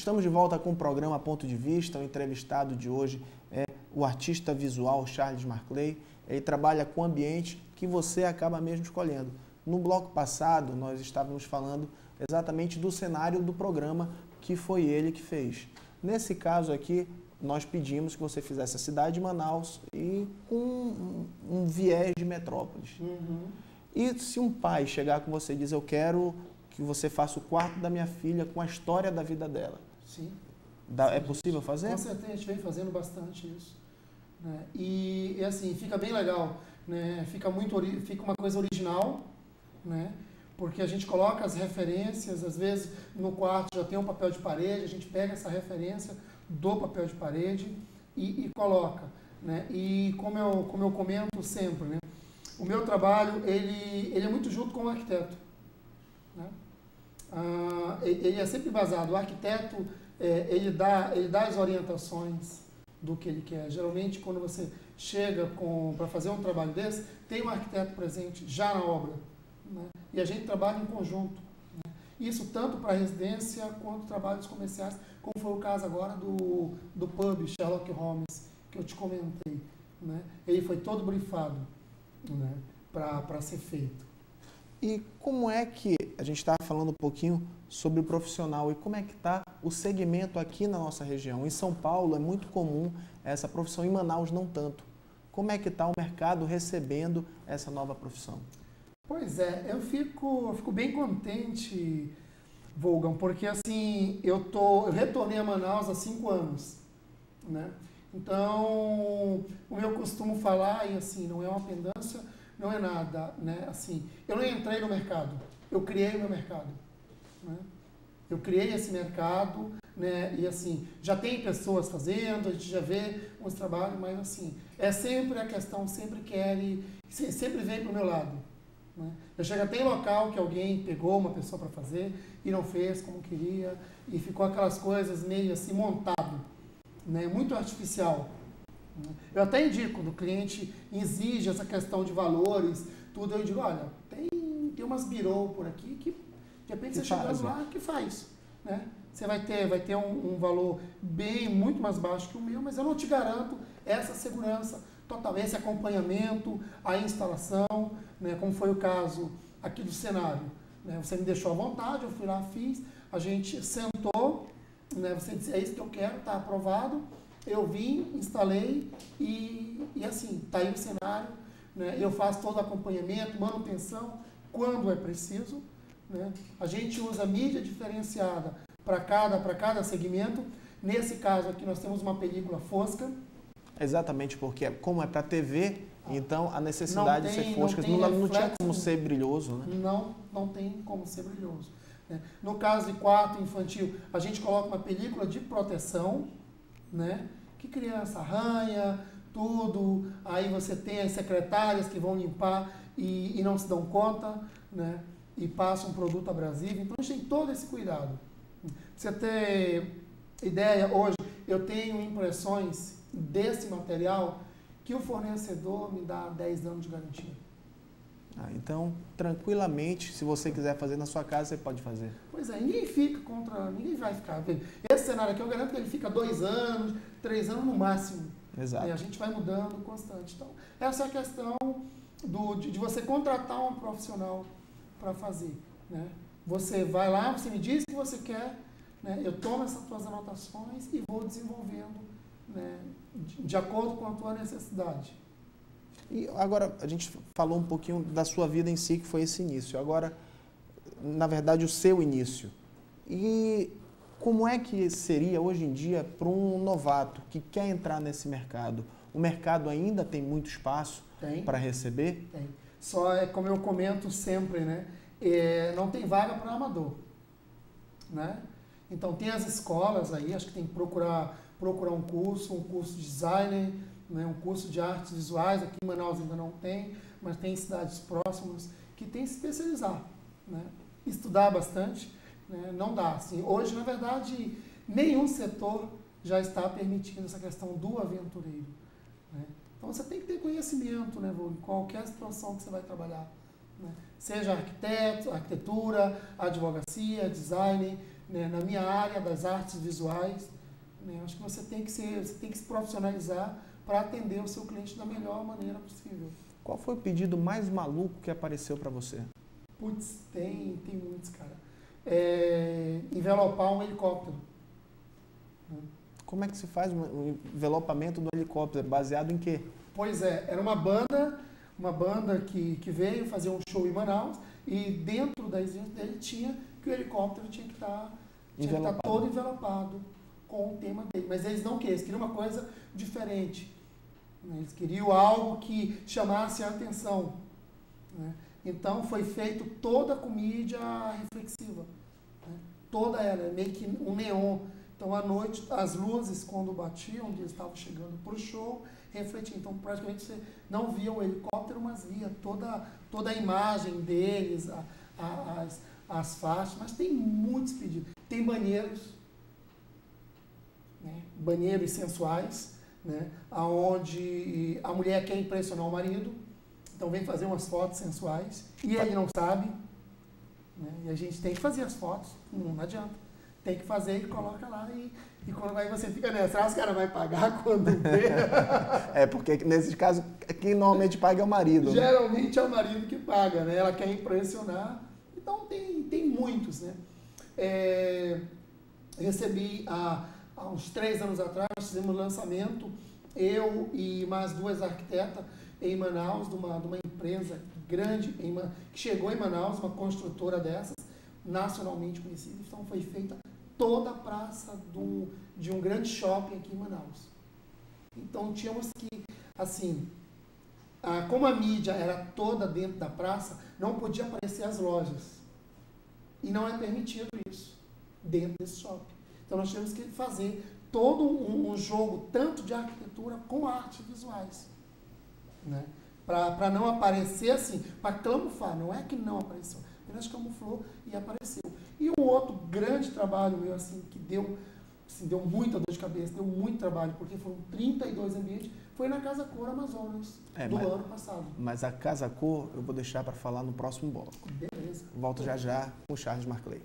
Estamos de volta com o programa Ponto de Vista. O entrevistado de hoje é o artista visual Charles Marclay. Ele trabalha com ambiente que você acaba mesmo escolhendo. No bloco passado, nós estávamos falando exatamente do cenário do programa que foi ele que fez. Nesse caso aqui, nós pedimos que você fizesse a cidade de Manaus e com um viés de metrópolis. Uhum. E se um pai chegar com você e dizer, eu quero que você faça o quarto da minha filha com a história da vida dela. Sim. É possível fazer? Com certeza, a gente vem fazendo bastante isso. Né? E assim, fica bem legal. Né? Fica uma coisa original, né? Porque a gente coloca as referências, às vezes no quarto já tem um papel de parede, a gente pega essa referência do papel de parede e coloca. Né? E como eu comento sempre, né? O meu trabalho ele é muito junto com o arquiteto. Né? Ele é sempre baseado. O arquiteto ele dá as orientações do que ele quer. Geralmente, quando você chega para fazer um trabalho desse, tem um arquiteto presente já na obra. Né? E a gente trabalha em conjunto. Né? Isso tanto para residência quanto trabalhos comerciais, como foi o caso agora do pub Sherlock Holmes, que eu te comentei. Né? Ele foi todo brifado, né? Para ser feito. E como é que, a gente está falando um pouquinho sobre o profissional, e como é que está o segmento aqui na nossa região? Em São Paulo é muito comum essa profissão, em Manaus não tanto. Como é que está o mercado recebendo essa nova profissão? Pois é, eu fico bem contente, Volgam, porque assim, eu retornei a Manaus há 5 anos, né? Então, como eu costumo falar, e assim, não é uma pendância, não é nada, né? Assim, eu não entrei no mercado, eu criei o meu mercado, né? Eu criei esse mercado, né? E assim, já tem pessoas fazendo, a gente já vê uns trabalhos, mas assim, é sempre a questão, sempre vem pro meu lado. Né? Eu chego até em local que alguém pegou uma pessoa para fazer e não fez como queria, e ficou aquelas coisas meio assim montado, né? Muito artificial. Eu até indico, quando o cliente exige essa questão de valores, tudo, eu digo, olha, tem umas birô por aqui que de repente você chegando lá, que faz. Né? Você vai ter um valor muito mais baixo que o meu, mas eu não te garanto essa segurança total, esse acompanhamento, a instalação, né? Como foi o caso aqui do cenário. Né? Você me deixou à vontade, eu fui lá, fiz, a gente sentou, né? Você disse, é isso que eu quero, está aprovado. Eu vim, instalei e assim, está aí o cenário. Né? Eu faço todo o acompanhamento, manutenção, quando é preciso. Né? A gente usa mídia diferenciada para cada segmento. Nesse caso aqui nós temos uma película fosca. Exatamente, porque como é para TV, então a necessidade de ser fosca não tinha como ser brilhoso. Né? Não tem como ser brilhoso. Né? No caso de quarto infantil, a gente coloca uma película de proteção, né? Que criança arranha, tudo, aí você tem as secretárias que vão limpar e não se dão conta, né? E passam um produto abrasivo, então a gente tem todo esse cuidado. Pra você ter ideia, hoje eu tenho impressões desse material que o fornecedor me dá 10 anos de garantia. Então, tranquilamente, se você quiser fazer na sua casa, você pode fazer. Pois é, ninguém vai ficar. Esse cenário aqui eu garanto que ele fica 2 anos, 3 anos no máximo. Exato. E a gente vai mudando constante. Então, essa é a questão de você contratar um profissional para fazer. Né? Você vai lá, você me diz o que você quer, né? Eu tomo essas tuas anotações e vou desenvolvendo, né? De acordo com a tua necessidade. E agora, a gente falou um pouquinho da sua vida em si, que foi esse início. Agora, na verdade, o seu início. E como é que seria hoje em dia para um novato que quer entrar nesse mercado? O mercado ainda tem muito espaço para receber? Tem. Só é como eu comento sempre, né? Não tem vaga para amador. Né? Então, tem as escolas aí, acho que tem que procurar um curso de designer, né, um curso de artes visuais, aqui em Manaus ainda não tem, mas tem cidades próximas que tem que se especializar, né? Estudar bastante, né? Não dá. Assim, hoje, na verdade, nenhum setor já está permitindo essa questão do aventureiro. Né? Então você tem que ter conhecimento, né, em qualquer situação que você vai trabalhar. Né? Seja arquiteto, arquitetura, advocacia, design, né, na minha área das artes visuais. Né, acho que você tem que se profissionalizar para atender o seu cliente da melhor maneira possível. Qual foi o pedido mais maluco que apareceu para você? Putz, tem muitos, cara. Envelopar um helicóptero. Como é que se faz o envelopamento do helicóptero? Baseado em quê? Pois é, era uma banda que veio fazer um show em Manaus e dentro da exigência dele tinha que o helicóptero tinha que estar todo envelopado com o tema dele. Mas eles não queriam, eles queriam uma coisa diferente. Eles queriam algo que chamasse a atenção. Né? Então foi feito toda a comídia reflexiva. Né? Toda ela, meio que um neon. Então à noite, as luzes, quando batiam, onde eles estavam chegando para o show, refletiam. Então praticamente você não via o helicóptero, mas via toda a imagem deles, as faixas. Mas tem muitos pedidos. Tem banheiros, né? Banheiros sensuais, né? Onde a mulher quer impressionar o marido, então vem fazer umas fotos sensuais e ele não sabe, né? E a gente tem que fazer as fotos, não adianta, tem que fazer e coloca lá e quando aí você fica nessa, será que os caras vão pagar quando vê? Porque nesses casos, quem normalmente paga é o marido. Geralmente é o marido que paga, né? Ela quer impressionar, então tem muitos, né? Recebi há uns 3 anos atrás, nós fizemos um lançamento, eu e mais 2 arquitetas em Manaus, de uma empresa grande que chegou em Manaus, uma construtora dessas, nacionalmente conhecida. Então foi feita toda a praça de um grande shopping aqui em Manaus. Então tínhamos que, assim, como a mídia era toda dentro da praça, não podia aparecer as lojas. E não é permitido isso dentro desse shopping. Então nós temos que fazer todo um jogo tanto de arquitetura com artes visuais, né? Para não aparecer assim, para camuflar, não é que não apareceu, apenas camuflou e apareceu. E um outro grande trabalho meu, assim, que deu muita dor de cabeça, deu muito trabalho, porque foram 32 ambientes, foi na Casa Cor Amazonas, ano passado. Mas a Casa Cor eu vou deixar para falar no próximo bloco. Beleza. Volto já com o Charles Marclay.